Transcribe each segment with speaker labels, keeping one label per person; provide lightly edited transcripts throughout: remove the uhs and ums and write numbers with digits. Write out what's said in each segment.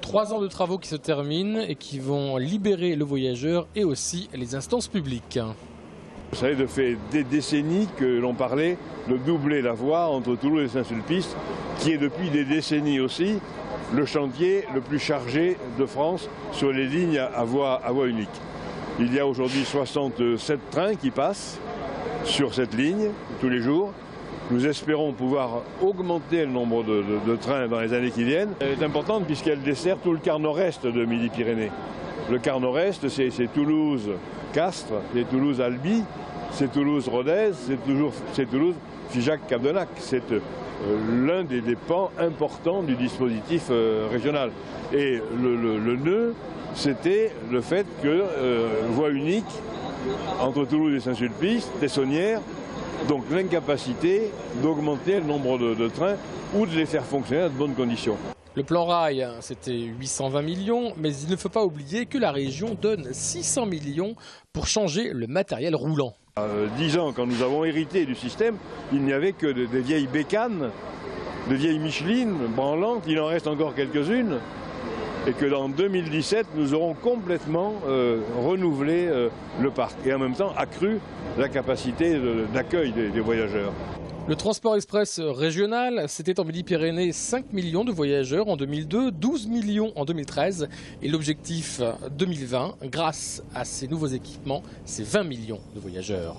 Speaker 1: 3 ans de travaux qui se terminent et qui vont libérer le voyageur et aussi les instances publiques.
Speaker 2: Vous savez, ça fait des décennies que l'on parlait de doubler la voie entre Toulouse et Saint-Sulpice, qui est depuis des décennies aussi le chantier le plus chargé de France sur les lignes à voie unique. Il y a aujourd'hui 67 trains qui passent sur cette ligne tous les jours. Nous espérons pouvoir augmenter le nombre de trains dans les années qui viennent. Elle est importante puisqu'elle dessert tout le quart nord-est de Midi-Pyrénées. Le quart nord-est, c'est Toulouse-Castres, c'est Toulouse-Albi, c'est Toulouse-Rodez, c'est Toulouse-Figeac-Cap-de-Nac. C'est l'un des pans importants du dispositif régional. Et le nœud, c'était le fait que voie unique entre Toulouse et Saint-Sulpice, Tessonnières, donc l'incapacité d'augmenter le nombre de trains ou de les faire fonctionner dans de bonnes conditions.
Speaker 1: Le plan rail, c'était 820 millions, mais il ne faut pas oublier que la région donne 600 millions pour changer le matériel roulant.
Speaker 2: 10 ans, quand nous avons hérité du système, il n'y avait que des vieilles bécanes, de vieilles Michelin branlantes, il en reste encore quelques-unes, et que dans 2017, nous aurons complètement renouvelé le parc et en même temps accru la capacité d'accueil des voyageurs.
Speaker 1: Le transport express régional, c'était en Midi-Pyrénées 5 millions de voyageurs en 2002, 12 millions en 2013 et l'objectif 2020, grâce à ces nouveaux équipements, c'est 20 millions de voyageurs.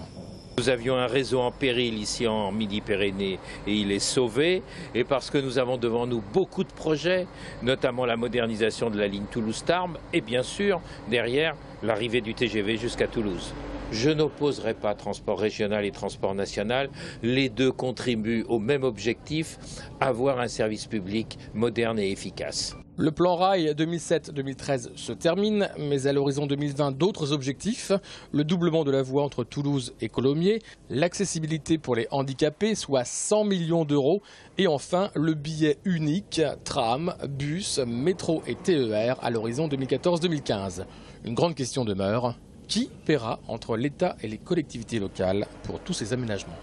Speaker 3: Nous avions un réseau en péril ici en Midi-Pyrénées et il est sauvé. Et parce que nous avons devant nous beaucoup de projets, notamment la modernisation de la ligne Toulouse-Tarbes et bien sûr derrière l'arrivée du TGV jusqu'à Toulouse. Je n'opposerai pas transport régional et transport national. Les deux contribuent au même objectif, avoir un service public moderne et efficace.
Speaker 1: Le plan rail 2007-2013 se termine, mais à l'horizon 2020, d'autres objectifs. Le doublement de la voie entre Toulouse et Colomiers, l'accessibilité pour les handicapés, soit 100 millions d'euros. Et enfin, le billet unique, tram, bus, métro et TER à l'horizon 2014-2015. Une grande question demeure. Qui paiera entre l'État et les collectivités locales pour tous ces aménagements?